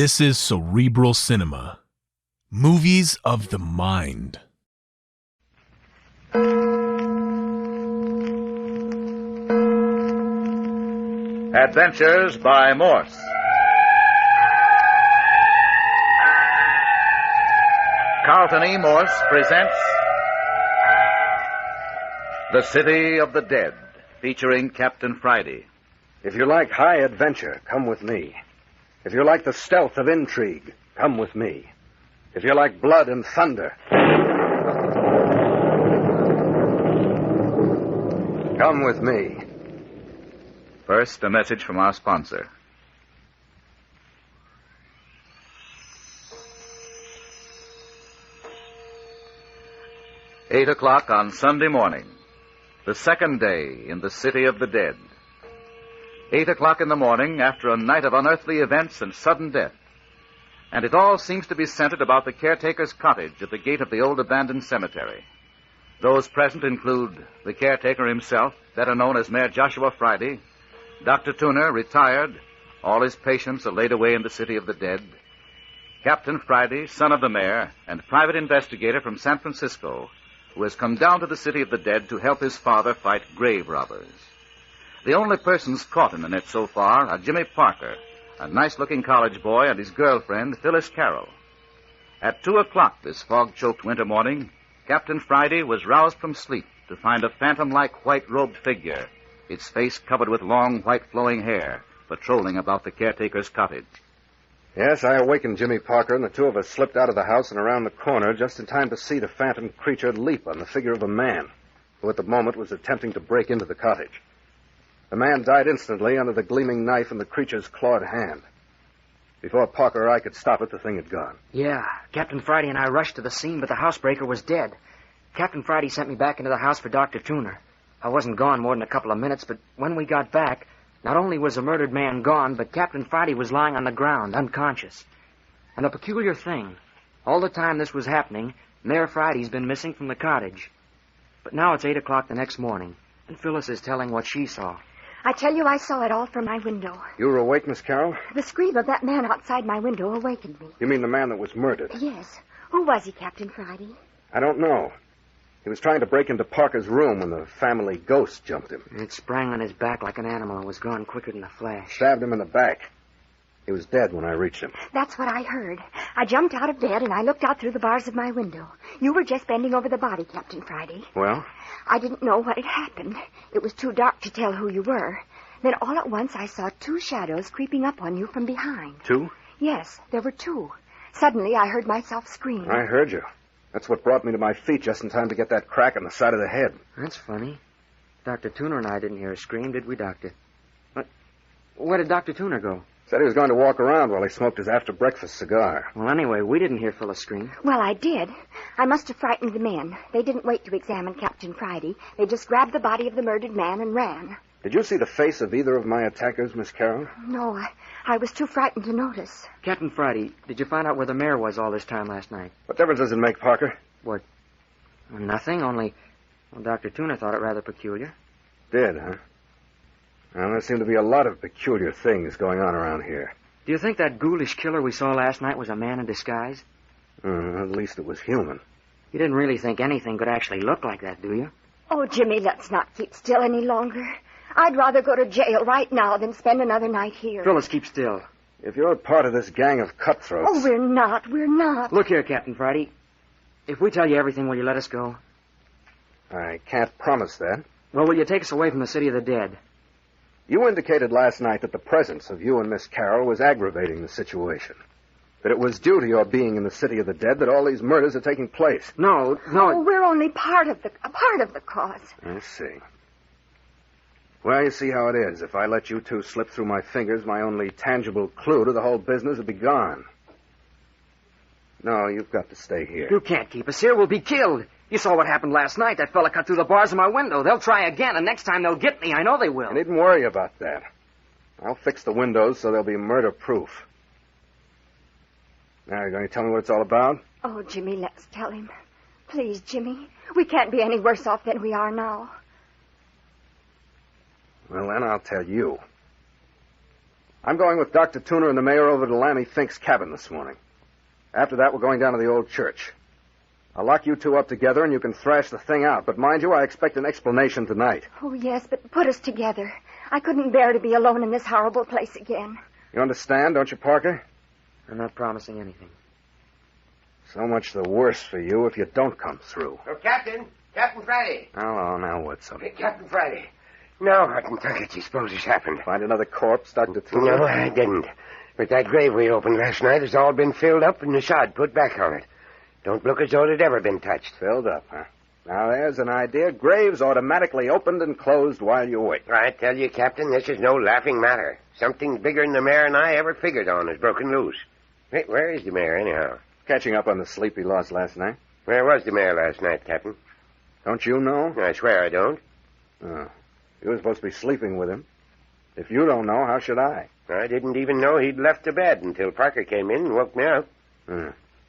This is Cerebral Cinema. Movies of the mind. Adventures by Morse. Carlton E. Morse presents The City of the Dead, featuring Captain Friday. If you like high adventure, come with me. If you like the stealth of intrigue, come with me. If you like blood and thunder, come with me. First, a message from our sponsor. Eight o'clock on Sunday morning, the second day in the City of the Dead. 8 o'clock in the morning after a night of unearthly events and sudden death. And it all seems to be centered about the caretaker's cottage at the gate of the old abandoned cemetery. Those present include the caretaker himself, better known as Mayor Joshua Friday, Dr. Tuner, retired, all his patients are laid away in the City of the Dead, Captain Friday, son of the mayor, and private investigator from San Francisco, who has come down to the City of the Dead to help his father fight grave robbers. The only persons caught in the net so far are Jimmy Parker, a nice-looking college boy, and his girlfriend, Phyllis Carroll. At 2 o'clock this fog-choked winter morning, Captain Friday was roused from sleep to find a phantom-like white-robed figure, its face covered with long, white flowing hair, patrolling about the caretaker's cottage. Yes, I awakened Jimmy Parker, and the two of us slipped out of the house and around the corner just in time to see the phantom creature leap on the figure of a man, who at the moment was attempting to break into the cottage. The man died instantly under the gleaming knife in the creature's clawed hand. Before Parker or I could stop it, the thing had gone. Yeah, Captain Friday and I rushed to the scene, but the housebreaker was dead. Captain Friday sent me back into the house for Dr. Tuner. I wasn't gone more than a couple of minutes, but when we got back, not only was the murdered man gone, but Captain Friday was lying on the ground, unconscious. And the peculiar thing, all the time this was happening, Mayor Friday's been missing from the cottage. But now it's 8 o'clock the next morning, and Phyllis is telling what she saw. I tell you, I saw it all from my window. You were awake, Miss Carroll? The scream of that man outside my window awakened me. You mean the man that was murdered? Yes. Who was he, Captain Friday? I don't know. He was trying to break into Parker's room when the family ghost jumped him. It sprang on his back like an animal and was gone quicker than a flash. Stabbed him in the back. He was dead when I reached him. That's what I heard. I jumped out of bed and I looked out through the bars of my window. You were just bending over the body, Captain Friday. Well? I didn't know what had happened. It was too dark to tell who you were. Then all at once I saw two shadows creeping up on you from behind. Two? Yes, there were two. Suddenly I heard myself scream. I heard you. That's what brought me to my feet just in time to get that crack on the side of the head. That's funny. Dr. Tuner and I didn't hear a scream, did we, Doctor? Where did Dr. Tuner go? Said he was going to walk around while he smoked his after-breakfast cigar. Well, anyway, we didn't hear Phyllis scream. Well, I did. I must have frightened the men. They didn't wait to examine Captain Friday. They just grabbed the body of the murdered man and ran. Did you see the face of either of my attackers, Miss Carroll? No, I was too frightened to notice. Captain Friday, did you find out where the mayor was all this time last night? What difference does it make, Parker? What? Well, nothing, only... Well, Dr. Tuner thought it rather peculiar. Did, huh? Well, there seem to be a lot of peculiar things going on around here. Do you think that ghoulish killer we saw last night was a man in disguise? At least it was human. You didn't really think anything could actually look like that, do you? Oh, Jimmy, let's not keep still any longer. I'd rather go to jail right now than spend another night here. Phyllis, keep still. If you're part of this gang of cutthroats... Oh, we're not. Look here, Captain Friday. If we tell you everything, will you let us go? I can't promise that. Well, will you take us away from the City of the Dead? You indicated last night that the presence of you and Miss Carroll was aggravating the situation. That it was due to your being in the City of the Dead that all these murders are taking place. No. Oh, we're only part of the cause. I see. Well, you see how it is. If I let you two slip through my fingers, my only tangible clue to the whole business would be gone. No, you've got to stay here. You can't keep us here. We'll be killed. You saw what happened last night. That fella cut through the bars of my window. They'll try again, and next time they'll get me. I know they will. You needn't worry about that. I'll fix the windows so they'll be murder-proof. Now, you going to tell me what it's all about? Oh, Jimmy, let's tell him. Please, Jimmy. We can't be any worse off than we are now. Well, then I'll tell you. I'm going with Dr. Tuner and the mayor over to Lammy Fink's cabin this morning. After that, we're going down to the old church. I'll lock you two up together and you can thrash the thing out. But mind you, I expect an explanation tonight. Oh, yes, but put us together. I couldn't bear to be alone in this horrible place again. You understand, don't you, Parker? I'm not promising anything. So much the worse for you if you don't come through. Oh, Captain Friday. Oh, now what's up? Hey, Captain Friday. Now, what in Tucket you suppose has happened? Find another corpse, Dr. Tuner? No, I didn't. But that grave we opened last night has all been filled up and the sod put back on it. Don't look as though it had ever been touched. Filled up, huh? Now, there's an idea. Graves automatically opened and closed while you wait. I tell you, Captain, this is no laughing matter. Something bigger than the mayor and I ever figured on has broken loose. Hey, where is the mayor, anyhow? Catching up on the sleep he lost last night. Where was the mayor last night, Captain? Don't you know? I swear I don't. Oh. You were supposed to be sleeping with him. If you don't know, how should I? I didn't even know he'd left the bed until Parker came in and woke me up.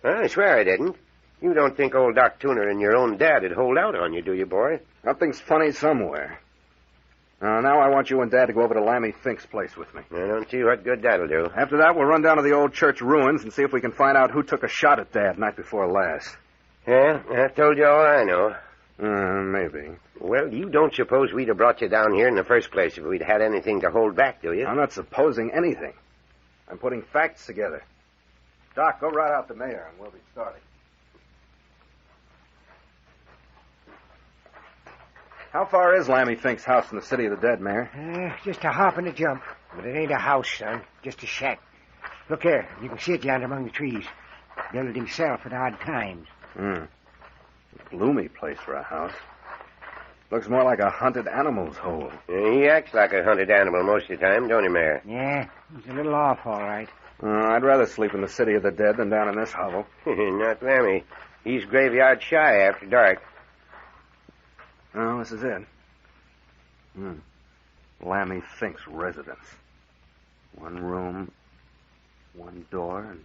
I swear I didn't. You don't think old Doc Tuner and your own dad would hold out on you, do you, boy? Something's funny somewhere. Now I want you and Dad to go over to Lammy Fink's place with me. I don't see what good that'll do. After that, we'll run down to the old church ruins and see if we can find out who took a shot at Dad night before last. Yeah, I've told you all I know. Maybe. Well, you don't suppose we'd have brought you down here in the first place if we'd had anything to hold back, do you? I'm not supposing anything. I'm putting facts together. Doc, go right out the mayor and we'll be starting. How far is Lammy Fink's house from the city of the dead, Mayor? Just a hop and a jump. But it ain't a house, son. Just a shack. Look here. You can see it yonder among the trees. Built it himself at odd times. Gloomy place for a house. Looks more like a hunted animal's hole. He acts like a hunted animal most of the time, don't he, Mayor? Yeah, he's a little off, all right. I'd rather sleep in the city of the dead than down in this hovel. Not Lammy. He's graveyard shy after dark. Oh, this is it. Lammy Fink's residence. One room, one door, and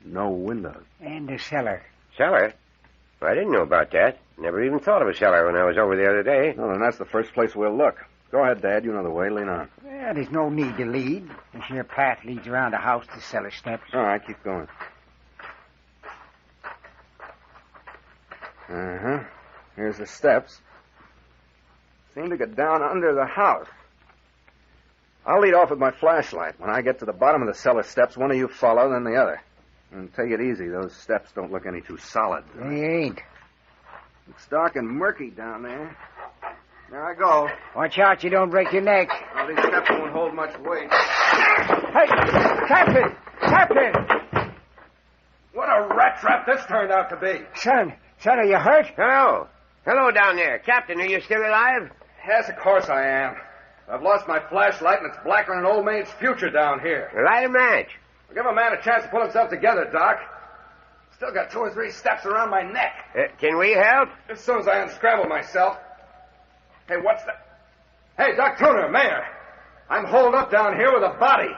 no windows. And a cellar. Cellar? I didn't know about that. Never even thought of a cellar when I was over the other day. Well, then that's the first place we'll look. Go ahead, Dad. You know the way. Lean on. Well, there's no need to lead. This here path leads around the house to cellar steps. All right, keep going. Here's the steps. Seem to get down under the house. I'll lead off with my flashlight. When I get to the bottom of the cellar steps, one of you follow, then the other. And take it easy. Those steps don't look any too solid. They ain't. It's dark and murky down there. There I go. Watch out you don't break your neck. Well, these steps won't hold much weight. Hey, Captain! Captain! What a rat trap this turned out to be. Son, are you hurt? Hello down there. Captain, are you still alive? Yes, of course I am. I've lost my flashlight, and it's blacker than an old maid's future down here. Light a match. Give a man a chance to pull himself together, Doc. Still got 2 or 3 steps around my neck. Can we help? As soon as I unscramble myself. Hey, what's that? Hey, Doc Tuner, Mayor. I'm holed up down here with a body.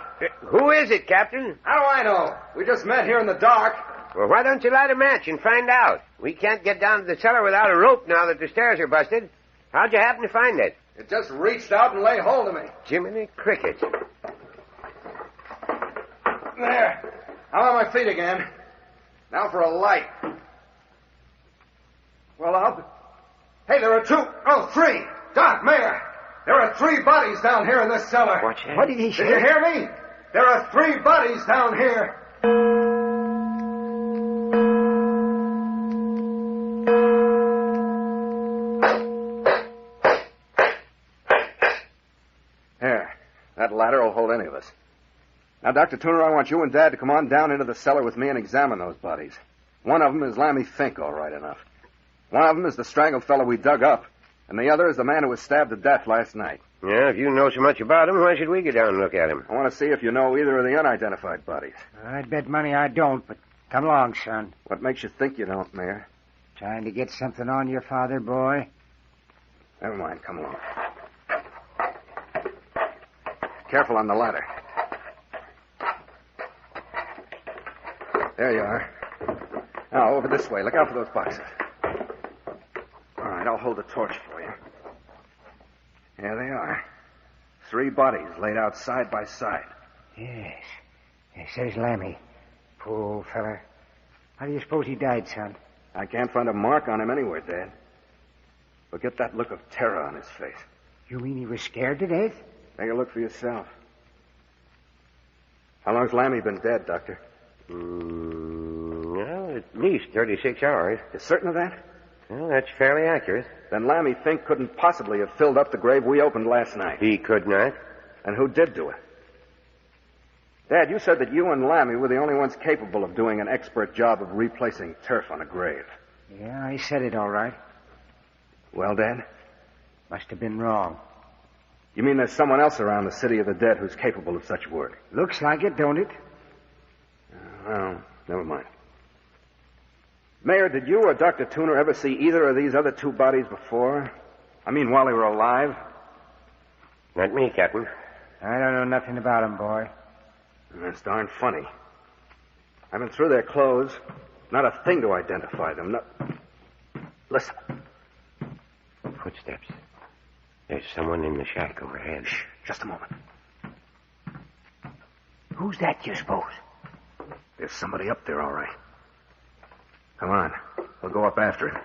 Who is it, Captain? How do I know? We just met here in the dark. Well, why don't you light a match and find out? We can't get down to the cellar without a rope now that the stairs are busted. How'd you happen to find it? It just reached out and laid hold of me. Jiminy Cricket. There. I'm on my feet again. Now for a light. Well, Hey, there are 3. Doc, Mayor. There are 3 bodies down here in this cellar. Watch it. What did he say? Did you hear me? There are 3 bodies down here. Here. That ladder will hold any of us. Now, Dr. Tuner, I want you and Dad to come on down into the cellar with me and examine those bodies. One of them is Lammy Fink, all right enough. One of them is the strangled fellow we dug up, and the other is the man who was stabbed to death last night. Yeah, if you know so much about him, why should we get down and look at him? I want to see if you know either of the unidentified bodies. I'd bet money I don't, but come along, son. What makes you think you don't, Mayor? Trying to get something on your father, boy? Never mind, come along. Careful on the ladder. There you are. Now, over this way. Look out for those boxes. All right, I'll hold the torch for you. There they are. 3 bodies laid out side by side. Yes. It says Lammy. Poor old fella. How do you suppose he died, son? I can't find a mark on him anywhere, Dad. Look at that look of terror on his face. You mean he was scared to death? Take a look for yourself. How long's Lammy been dead, Doctor? Well, at least 36 hours. You certain of that? Well, that's fairly accurate. Then Lammy Fink couldn't possibly have filled up the grave we opened last night. He could not. And who did do it? Dad, you said that you and Lammy were the only ones capable of doing an expert job of replacing turf on a grave. Yeah, I said it all right. Well, Dad? Must have been wrong. You mean there's someone else around the city of the dead who's capable of such work? Looks like it, don't it? Well, never mind. Mayor, did you or Dr. Tuner ever see either of these other two bodies before? I mean, while they were alive? Not me, Captain. I don't know nothing about him, boy. That's darn funny. I've been through their clothes. Not a thing to identify them. Listen. Footsteps. There's someone in the shack overhead. Shh, just a moment. Who's that, you suppose? There's somebody up there, all right. Come on. We'll go up after him.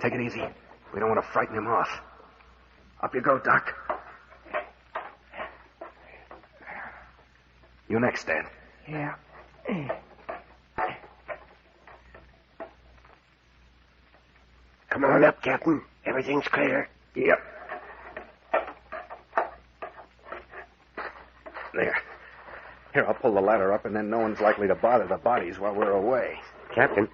Take it easy. We don't want to frighten him off. Up you go, Doc. You next, Dad. Yeah. Come on up, Captain. Everything's clear. Yep. There. Here, I'll pull the ladder up, and then no one's likely to bother the bodies while we're away. Captain,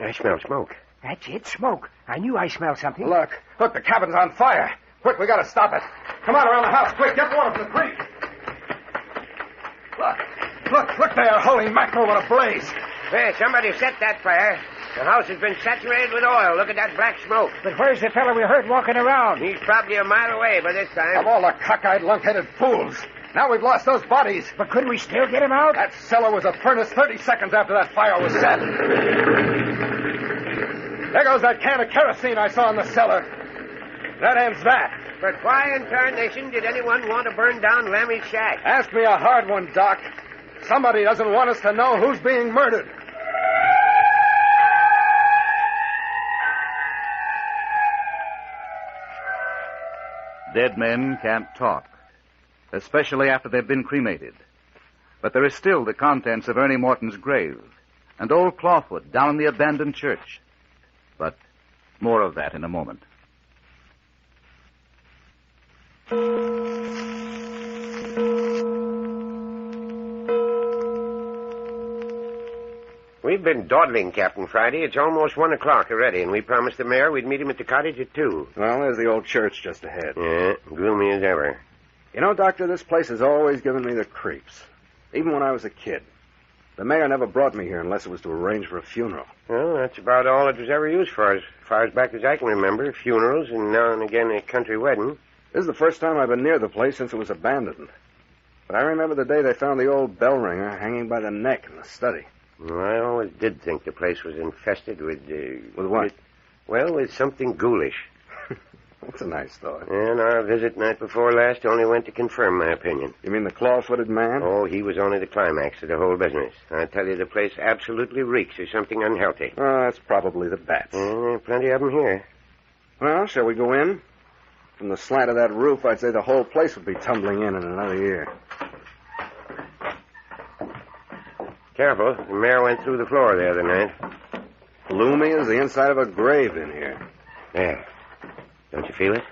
I smell smoke. That's it, smoke. I knew I smelled something. Look, the cabin's on fire. Quick, we gotta stop it. Come on around the house, quick, get water from the creek. Look there, holy mackerel, what a blaze. Hey, somebody set that fire. The house has been saturated with oil. Look at that black smoke. But where's the fellow we heard walking around? He's probably a mile away by this time. Of all the cockeyed, lunk-headed fools. Now we've lost those bodies. But couldn't we still get him out? That cellar was a furnace 30 seconds after that fire was set. There goes that can of kerosene I saw in the cellar. That ends that. But why in tarnation did anyone want to burn down Lammy's shack? Ask me a hard one, Doc. Somebody doesn't want us to know who's being murdered. Dead men can't talk, especially after they've been cremated. But there is still the contents of Ernie Morton's grave and old Clawfoot down in the abandoned church. But more of that in a moment. We've been dawdling, Captain Friday. It's almost 1 o'clock already, and we promised the mayor we'd meet him at the cottage at 2. Well, there's the old church just ahead. Yeah, gloomy as ever. You know, Doctor, this place has always given me the creeps. Even when I was a kid. The mayor never brought me here unless it was to arrange for a funeral. Well, that's about all it was ever used for, as far as back as I can remember. Funerals and now and again a country wedding. This is the first time I've been near the place since it was abandoned. But I remember the day they found the old bell ringer hanging by the neck in the study. Well, I always did think the place was infested with... With what? With something ghoulish. That's a nice thought. And our visit night before last only went to confirm my opinion. You mean the claw-footed man? Oh, he was only the climax of the whole business. I tell you, the place absolutely reeks of something unhealthy. Oh, that's probably the bats. Plenty of them here. Well, shall we go in? From the slant of that roof, I'd say the whole place would be tumbling in another year. Careful. The mayor went through the floor the other night. Gloomy as the inside of a grave in here. There. Don't you feel it?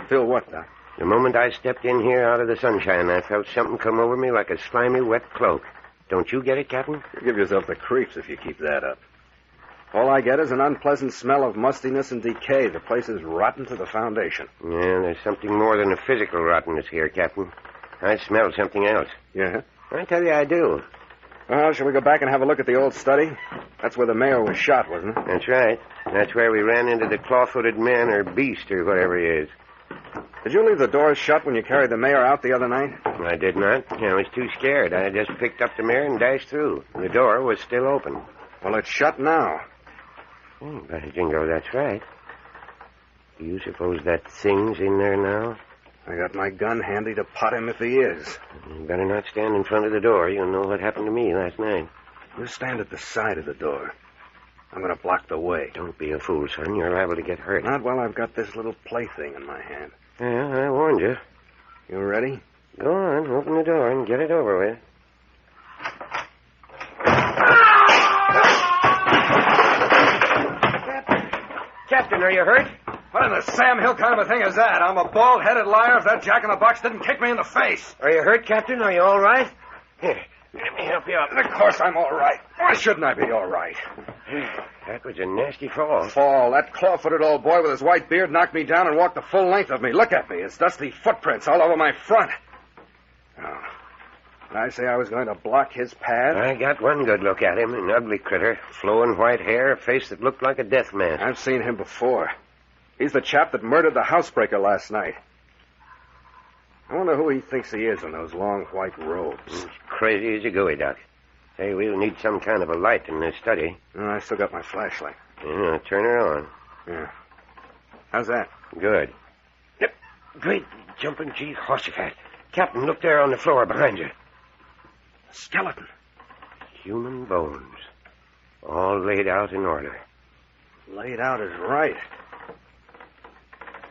Feel what, Doc? The moment I stepped in here out of the sunshine, I felt something come over me like a slimy, wet cloak. Don't you get it, Captain? You give yourself the creeps if you keep that up. All I get is an unpleasant smell of mustiness and decay. The place is rotten to the foundation. Yeah, there's something more than a physical rottenness here, Captain. I smell something else. Yeah? I tell you, I do. Well, shall we go back and have a look at the old study? That's where the mayor was shot, wasn't it? That's right. That's where we ran into the claw-footed man or beast or whatever he is. Did you leave the doors shut when you carried the mayor out the other night? I did not. I was too scared. I just picked up the mayor and dashed through. The door was still open. Well, it's shut now. Oh, by jingo, that's right. Do you suppose that thing's in there now? I got my gun handy to pot him if he is. You better not stand in front of the door. You'll know what happened to me last night. You stand at the side of the door. I'm going to block the way. Don't be a fool, son. You're liable to get hurt. Not while I've got this little plaything in my hand. Yeah, I warned you. You ready? Go on, open the door and get it over with. Captain, are you hurt? What in the Sam Hill kind of a thing is that? I'm a bald-headed liar if that jack-in-the-box didn't kick me in the face. Are you hurt, Captain? Are you all right? Here, let me help you up. Of course I'm all right. Why shouldn't I be all right? That was a nasty fall. Fall. That claw-footed old boy with his white beard knocked me down and walked the full length of me. Look at me. It's dusty footprints all over my front. Oh. Did I say I was going to block his path? I got one good look at him, an ugly critter. Flowing white hair, a face that looked like a death mask. I've seen him before. He's the chap that murdered the housebreaker last night. I wonder who he thinks he is in those long white robes. He's crazy as you go, Doc. Hey, we'll need some kind of a light in this study. Oh, I still got my flashlight. Yeah, turn her on. Yeah. How's that? Good. Yep. Great jumping Jehoshaphat. Captain, look there on the floor behind you. A skeleton. Human bones. All laid out in order. Laid out is right.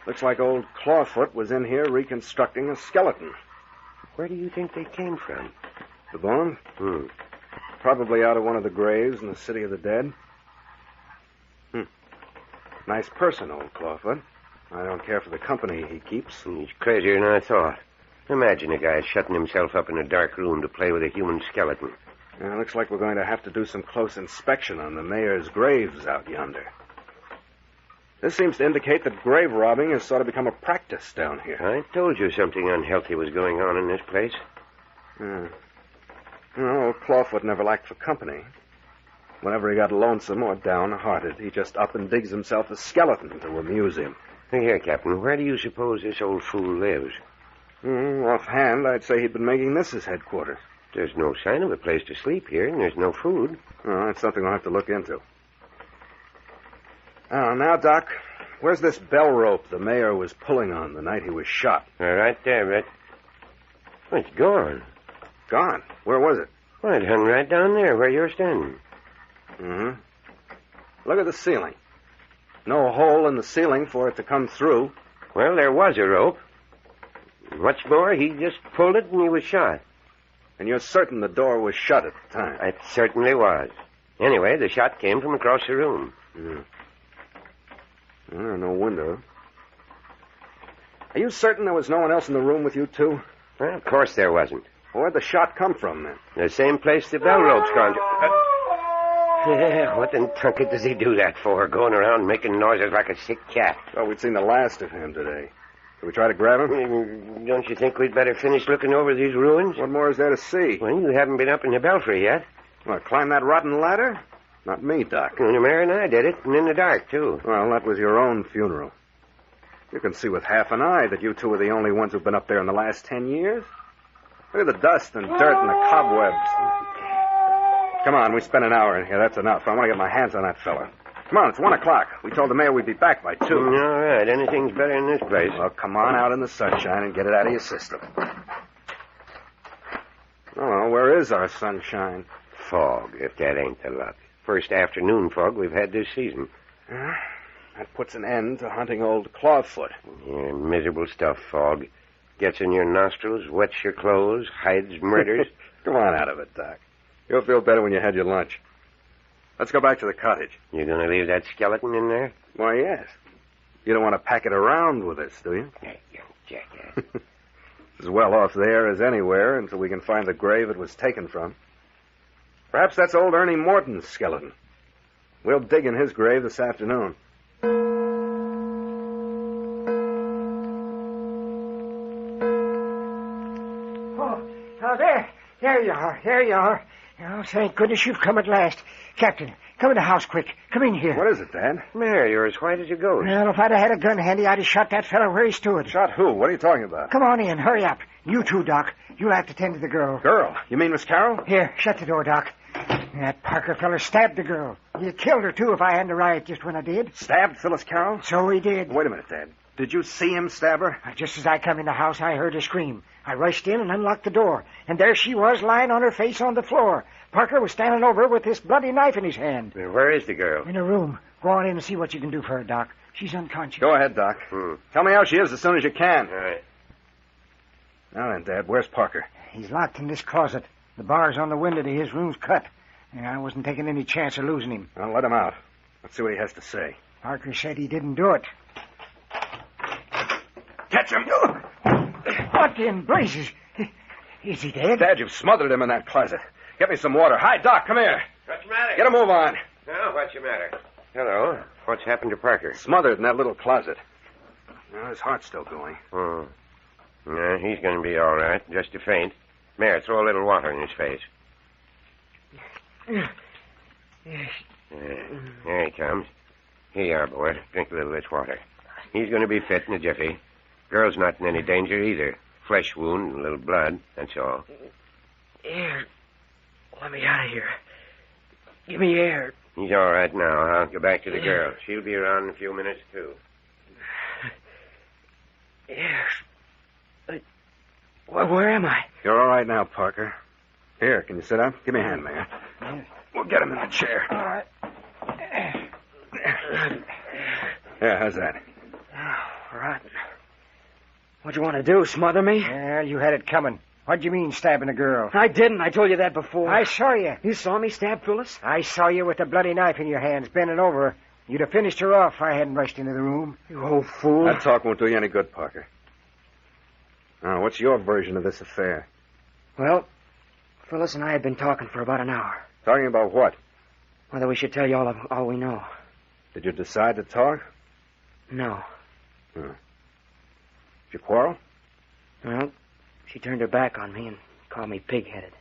Looks like old Clawfoot was in here reconstructing a skeleton. Where do you think they came from? The bones? Probably out of one of the graves in the city of the dead. Nice person, old Clawfoot. I don't care for the company he keeps. He's crazier than I thought. Imagine a guy shutting himself up in a dark room to play with a human skeleton. Yeah, looks like we're going to have to do some close inspection on the mayor's graves out yonder. This seems to indicate that grave robbing has sort of become a practice down here. I told you something unhealthy was going on in this place. Old Clawfoot never lacked for company. Whenever he got lonesome or downhearted, he just up and digs himself a skeleton to amuse him. Here, Captain, where do you suppose this old fool lives? Offhand, I'd say he'd been making this his headquarters. There's no sign of a place to sleep here, and there's no food. Oh, that's something we'll have to look into. Oh, now, Doc, where's this bell rope the mayor was pulling on the night he was shot? Right there, Brett. Oh, it's gone. Gone? Where was it? Well, it hung right down there where you're standing. Look at the ceiling. No hole in the ceiling for it to come through. Well, there was a rope. What's more, he just pulled it and he was shot. And you're certain the door was shut at the time? It certainly was. Anyway, the shot came from across the room. No window. Are you certain there was no one else in the room with you, too? Well, of course there wasn't. Where'd the shot come from, then? The same place the bell rope's gone to. What in tunket does he do that for, going around making noises like a sick cat? Well, we'd seen the last of him today. Should we try to grab him? Don't you think we'd better finish looking over these ruins? What more is there to see? Well, you haven't been up in the belfry yet. What, climb that rotten ladder? Not me, Doc. Well, the mayor and I did it, and in the dark, too. Well, that was your own funeral. You can see with half an eye that you two are the only ones who've been up there in the last 10 years. Look at the dust and dirt and the cobwebs. Come on, we spent an hour in here. That's enough. I want to get my hands on that fella. Come on, it's 1 o'clock. We told the mayor we'd be back by 2. All right, anything's better in this place. Well, come on out in the sunshine and get it out of your system. Oh, where is our sunshine? Fog, if that ain't the luck. First afternoon fog we've had this season. That puts an end to hunting old Clawfoot. Yeah, miserable stuff, fog. Gets in your nostrils, wets your clothes, hides murders. Come on out of it, Doc. You'll feel better when you had your lunch. Let's go back to the cottage. You gonna leave that skeleton in there? Why, yes. You don't want to pack it around with us, do you? Yeah, you jackass. It's as well off there as anywhere until we can find the grave it was taken from. Perhaps that's old Ernie Morton's skeleton. We'll dig in his grave this afternoon. Oh, there you are. There you are. Oh, thank goodness you've come at last. Captain, come in the house quick. Come in here. What is it, Dad? Mayor, you're as white as a ghost. Well, if I'd have had a gun handy, I'd have shot that fellow where he stood. Shot who? What are you talking about? Come on in. Hurry up. You too, Doc. You'll have to tend to the girl. Girl? You mean Miss Carroll? Here, shut the door, Doc. That Parker fella stabbed the girl. He killed her, too, if I hadn't arrived just when I did. Stabbed Phyllis Carroll? So he did. Wait a minute, Dad. Did you see him stab her? Just as I come in the house, I heard a scream. I rushed in and unlocked the door. And there she was, lying on her face on the floor. Parker was standing over her with this bloody knife in his hand. Where is the girl? In her room. Go on in and see what you can do for her, Doc. She's unconscious. Go ahead, Doc. Tell me how she is as soon as you can. All right. Now then, Dad, where's Parker? He's locked in this closet. The bars on the window to his room's cut. And I wasn't taking any chance of losing him. Well, let him out. Let's see what he has to say. Parker said he didn't do it. Catch him! What in blazes? Is he dead? Dad, you've smothered him in that closet. Get me some water. Hi, Doc, come here. What's the matter? Get a move on. Now, what's the matter? Hello. What's happened to Parker? Smothered in that little closet. Well, his heart's still going. Yeah, he's going to be all right. Just a faint. Mayor, throw a little water in his face. There he comes. Here you are, boy. Drink a little of this water. He's going to be fit in a jiffy. Girl's not in any danger either. Flesh wound and a little blood, that's all. Air. Let me out of here. Give me air. He's all right now. I'll go back to the girl. She'll be around in a few minutes, too. Air. Where am I? You're all right now, Parker. Here, can you sit up? Give me a hand, Mayor. We'll get him in the chair. All right. Yeah, how's that? Rotten. What'd you want to do, smother me? Well, you had it coming. What'd you mean, stabbing a girl? I didn't. I told you that before. I saw you. You saw me stab Phyllis? I saw you with the bloody knife in your hands, bending over her. You'd have finished her off if I hadn't rushed into the room. You old fool. That talk won't do you any good, Parker. Now, what's your version of this affair? Well, Phyllis and I had been talking for about an hour. Talking about what? Whether we should tell you all we know. Did you decide to talk? No. Did you quarrel? Well, she turned her back on me and called me pig-headed.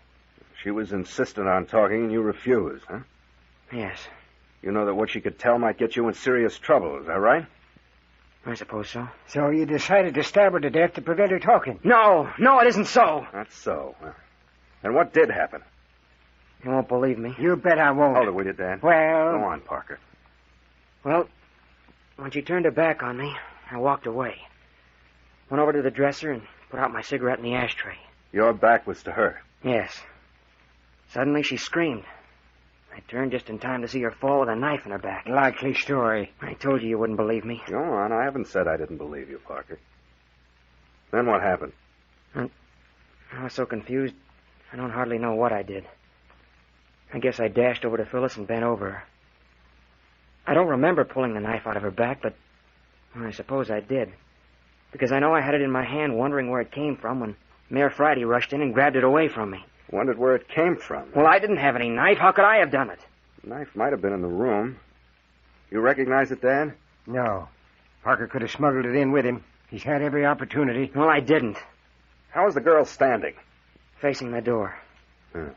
She was insistent on talking and you refused, huh? Yes. You know that what she could tell might get you in serious trouble, is that right? I suppose so. So you decided to stab her to death to prevent her talking? No, it isn't so. That's so. And what did happen? You won't believe me. You bet I won't. Hold it, will you, Dad? Well... Go on, Parker. Well, when she turned her back on me, I walked away. Went over to the dresser and put out my cigarette in the ashtray. Your back was to her? Yes. Suddenly she screamed. I turned just in time to see her fall with a knife in her back. Likely story. I told you wouldn't believe me. Go on. I haven't said I didn't believe you, Parker. Then what happened? I was so confused, I don't hardly know what I did. I guess I dashed over to Phyllis and bent over her. I don't remember pulling the knife out of her back, but I suppose I did. Because I know I had it in my hand wondering where it came from when Mayor Friday rushed in and grabbed it away from me. Wondered where it came from. Well, I didn't have any knife. How could I have done it? The knife might have been in the room. You recognize it, Dad? No. Parker could have smuggled it in with him. He's had every opportunity. Well, I didn't. How was the girl standing? Facing the door. I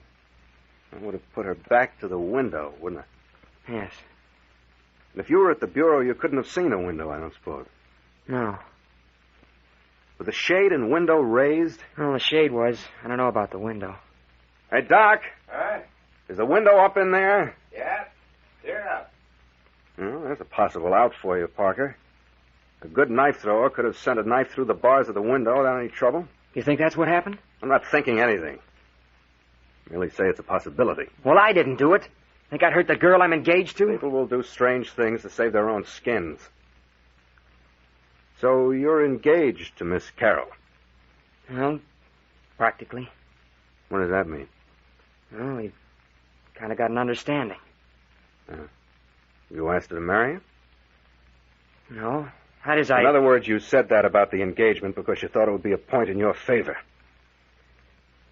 would have put her back to the window, wouldn't I? Yes. And if you were at the bureau, you couldn't have seen a window, I don't suppose. No. With the shade and window raised? Well, the shade was. I don't know about the window. Hey, Doc. Huh? Is the window up in there? Yeah. Clear up. Well, there's a possible out for you, Parker. A good knife thrower could have sent a knife through the bars of the window without any trouble. You think that's what happened? I'm not thinking anything. Merely say it's a possibility. Well, I didn't do it. Think I'd hurt the girl I'm engaged to? People will do strange things to save their own skins. So you're engaged to Miss Carroll? Well, practically. What does that mean? Well, we've kind of got an understanding. You asked her to marry you? No. How does In other words, you said that about the engagement because you thought it would be a point in your favor.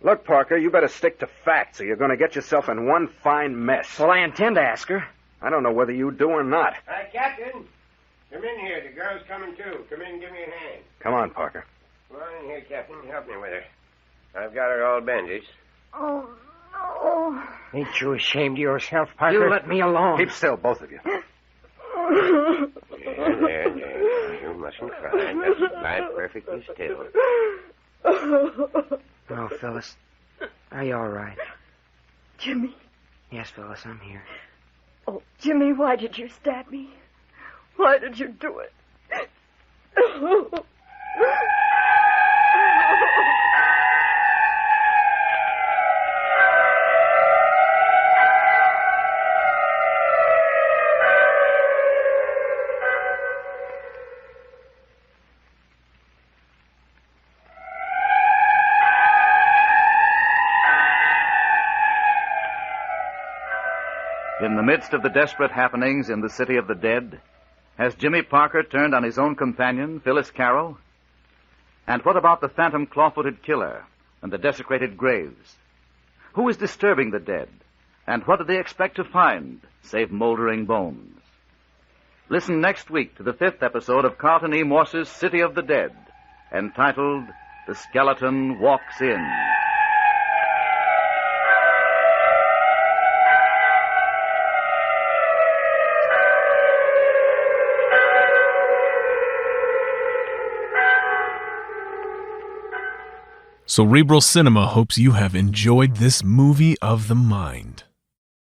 Look, Parker, you better stick to facts or you're going to get yourself in one fine mess. Well, I intend to ask her. I don't know whether you do or not. Hi, Captain. Come in here. The girl's coming, too. Come in and give me a hand. Come on, Parker. Come on in here, Captain. Help me with her. I've got her all bandaged. Oh, no. Ain't you ashamed of yourself, Parker? You let me alone. Keep still, both of you. There. You mustn't cry. Just lie perfectly still. Oh, Phyllis. Are you all right? Jimmy. Yes, Phyllis, I'm here. Oh, Jimmy, why did you stab me? Why did you do it? In the midst of the desperate happenings in the city of the dead, has Jimmy Parker turned on his own companion, Phyllis Carroll? And what about the phantom claw-footed killer and the desecrated graves? Who is disturbing the dead, and what do they expect to find, save moldering bones? Listen next week to the 5th episode of Carlton E. Morse's City of the Dead, entitled The Skeleton Walks In. Cerebral Cinema hopes you have enjoyed this movie of the mind.